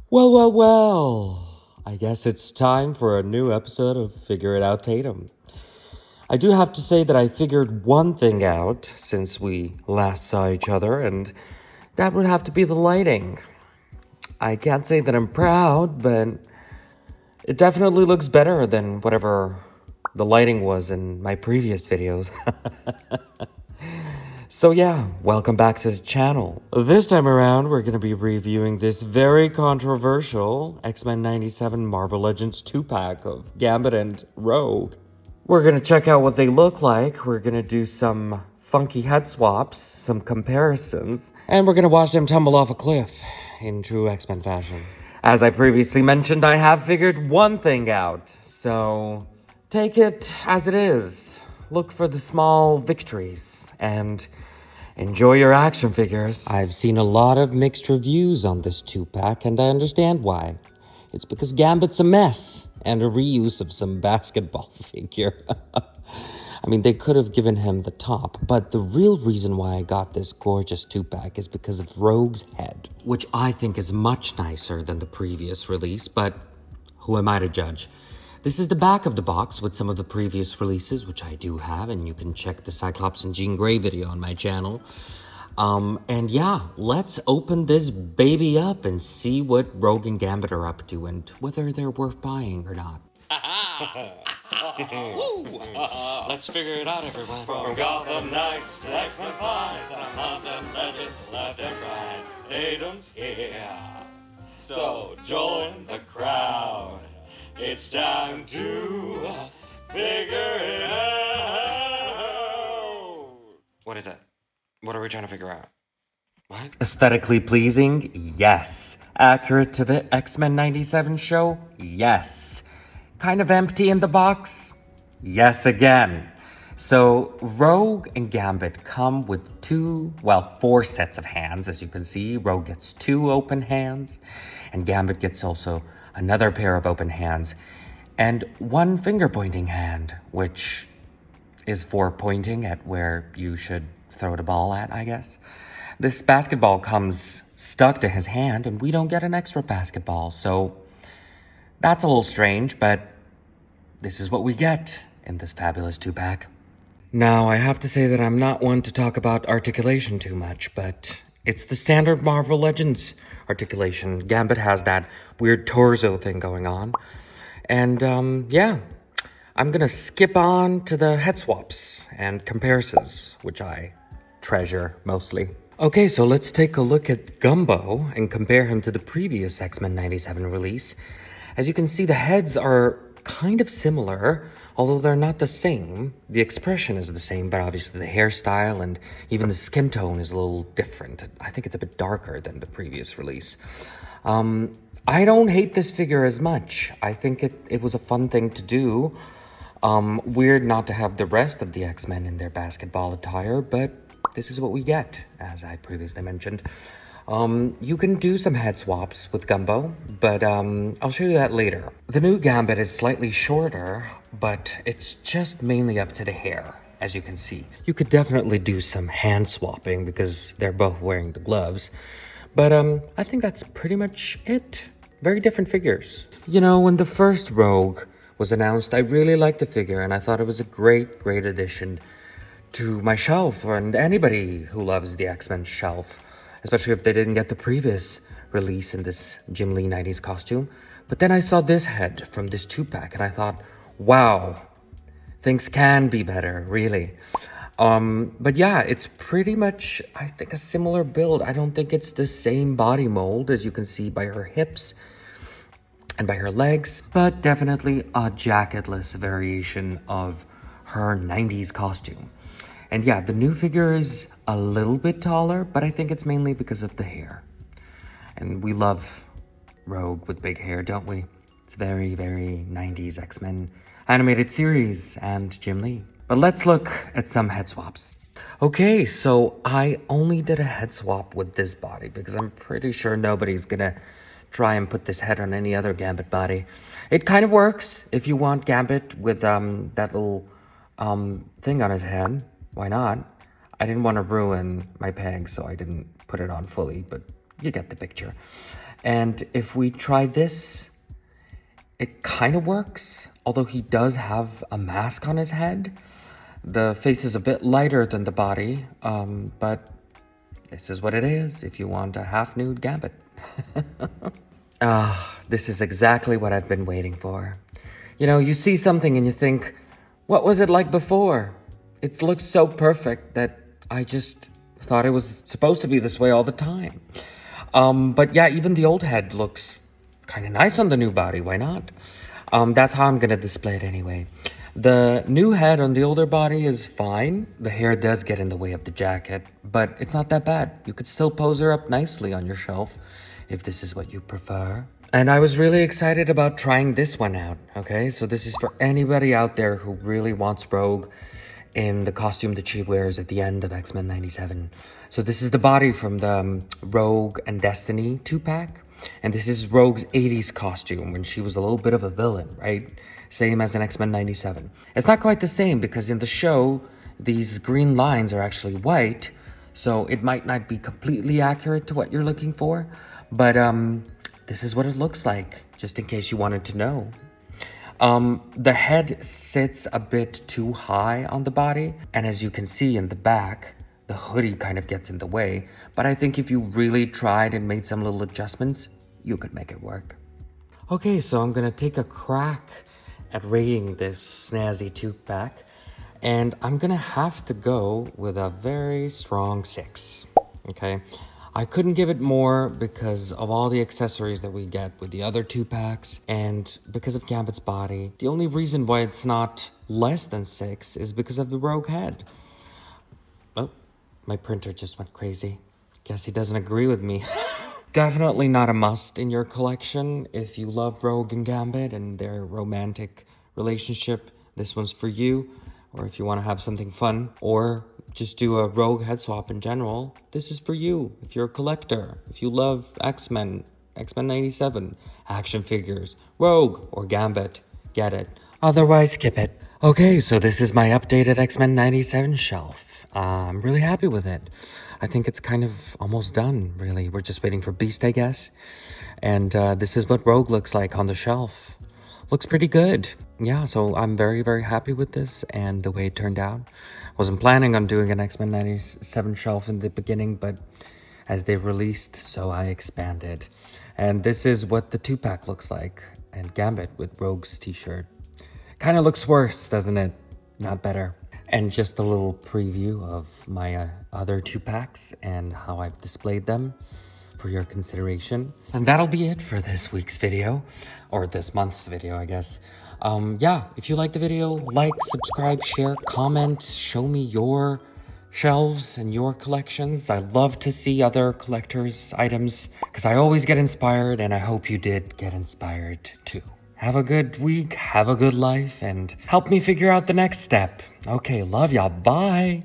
Well. I guess it's time for a new episode of Figure It Out Tatum. I do have to say that I figured one thing out since we last saw each other, and that would have to be the lighting. I can't say that I'm proud, but it definitely looks better than whatever the lighting was in my previous videos. So yeah, welcome back to the channel. This time around, we're going to be reviewing this very controversial X-Men 97 Marvel Legends 2-pack of Gambit and Rogue. We're going to check out what they look like, we're going to do some funky head swaps, some comparisons, and we're going to watch them tumble off a cliff in true X-Men fashion. As I previously mentioned, I have figured one thing out, so take it as it is. Look for the small victories and enjoy your action figures. I've seen a lot of mixed reviews on this 2-pack, and I understand why. It's because Gambit's a mess and a reuse of some basketball figure. I mean, they could have given him the top, but the real reason why I got this gorgeous 2-pack is because of Rogue's head, which I think is much nicer than the previous release, but who am I to judge? This is the back of the box with some of the previous releases, which I do have, and you can check the Cyclops and Jean Grey video on my channel. And yeah, let's open this baby up and see what Rogue and Gambit are up to and whether they're worth buying or not. Let's figure it out, everyone. From Gotham Knights to X-Men Fights, some London legends left and right. Tatum's here, so join the crowd. It's time to figure it out. What is it? What are we trying to figure out? What? Aesthetically pleasing? Yes. Accurate to the X-Men 97 show? Yes. Kind of empty in the box? Yes again. So, Rogue and Gambit come with four sets of hands. As you can see, Rogue gets 2 open hands, and Gambit gets also another pair of open hands, and 1 finger-pointing hand, which is for pointing at where you should throw the ball at, I guess. This basketball comes stuck to his hand, and we don't get an extra basketball, so that's a little strange, but this is what we get in this fabulous 2-pack. Now, I have to say that I'm not one to talk about articulation too much, but it's the standard Marvel Legends articulation. Gambit has that weird torso thing going on. And, yeah, I'm gonna skip on to the head swaps and comparisons, which I treasure mostly. Okay, so let's take a look at Gumbo and compare him to the previous X-Men 97 release. As you can see, the heads are kind of similar, although they're not the same. The expression is the same, but obviously the hairstyle and even the skin tone is a little different. I think it's a bit darker than the previous release. I don't hate this figure as much. I think it was a fun thing to do. Weird not to have the rest of the X-Men in their basketball attire, but this is what we get, as I previously mentioned. You can do some head swaps with Gumbo, but I'll show you that later. The new Gambit is slightly shorter, but it's just mainly up to the hair, as you can see. You could definitely do some hand swapping because they're both wearing the gloves, but I think that's pretty much it. Very different figures. You know, when the first Rogue was announced, I really liked the figure, and I thought it was a great addition to my shelf, and anybody who loves the X-Men shelf, especially if they didn't get the previous release in this Jim Lee 90s costume. But then I saw this head from this 2-pack, and I thought, wow, things can be better, really. But yeah, it's pretty much, I think, a similar build. I don't think it's the same body mold, as you can see by her hips and by her legs, but definitely a jacketless variation of her 90s costume. And yeah, the new figure is a little bit taller, but I think it's mainly because of the hair. And we love Rogue with big hair, don't we? It's very 90s X-Men animated series and Jim Lee. But let's look at some head swaps. Okay, so I only did a head swap with this body because I'm pretty sure nobody's gonna try and put this head on any other Gambit body. It kind of works if you want Gambit with that little thing on his head. Why not? I didn't want to ruin my peg, so I didn't put it on fully, but you get the picture. And if we try this, it kind of works, although he does have a mask on his head. The face is a bit lighter than the body, but this is what it is if you want a half-nude Gambit. This is exactly what I've been waiting for. You know, you see something and you think, what was it like before? It looks so perfect that I just thought it was supposed to be this way all the time. But yeah, even the old head looks kind of nice on the new body. Why not? That's how I'm going to display it anyway. The new head on the older body is fine. The hair does get in the way of the jacket, but it's not that bad. You could still pose her up nicely on your shelf if this is what you prefer. And I was really excited about trying this one out, okay? So this is for anybody out there who really wants Rogue in the costume that she wears at the end of X-Men 97. So this is the body from the Rogue and Destiny 2-pack. And this is Rogue's 80s costume when she was a little bit of a villain, right? Same as in X-Men 97. It's not quite the same because in the show, these green lines are actually white. So it might not be completely accurate to what you're looking for. But this is what it looks like, just in case you wanted to know. The head sits a bit too high on the body. And as you can see in the back, the hoodie kind of gets in the way. But I think if you really tried and made some little adjustments, you could make it work. Okay, so I'm gonna take a crack at rating this snazzy 2-pack, and I'm gonna have to go with a very strong 6, okay? I couldn't give it more because of all the accessories that we get with the other 2-packs, and because of Gambit's body. The only reason why it's not less than 6 is because of the Rogue head. Oh, my printer just went crazy. Guess he doesn't agree with me. Definitely not a must in your collection. If you love Rogue and Gambit and their romantic relationship, this one's for you. Or if you want to have something fun, or just do a Rogue head swap in general, this is for you. If you're a collector, if you love X-Men, X-Men 97, action figures, Rogue or Gambit, get it. Otherwise, skip it. Okay, so this is my updated X-Men 97 shelf. I'm really happy with it. I think it's kind of almost done, really. We're just waiting for Beast, I guess. And this is what Rogue looks like on the shelf. Looks pretty good. Yeah, so I'm very, very happy with this and the way it turned out. Wasn't planning on doing an X-Men 97 shelf in the beginning, but as they've released, so I expanded. And this is what the 2-pack looks like. And Gambit with Rogue's t-shirt. Kind of looks worse, doesn't it? Not better. And just a little preview of my other 2-packs and how I've displayed them for your consideration. And that'll be it for this week's video, or this month's video, I guess. Yeah, if you liked the video, like, subscribe, share, comment, show me your shelves and your collections. I love to see other collectors' items because I always get inspired, and I hope you did get inspired too. Have a good week, have a good life, and help me figure out the next step. Okay, love y'all. Bye.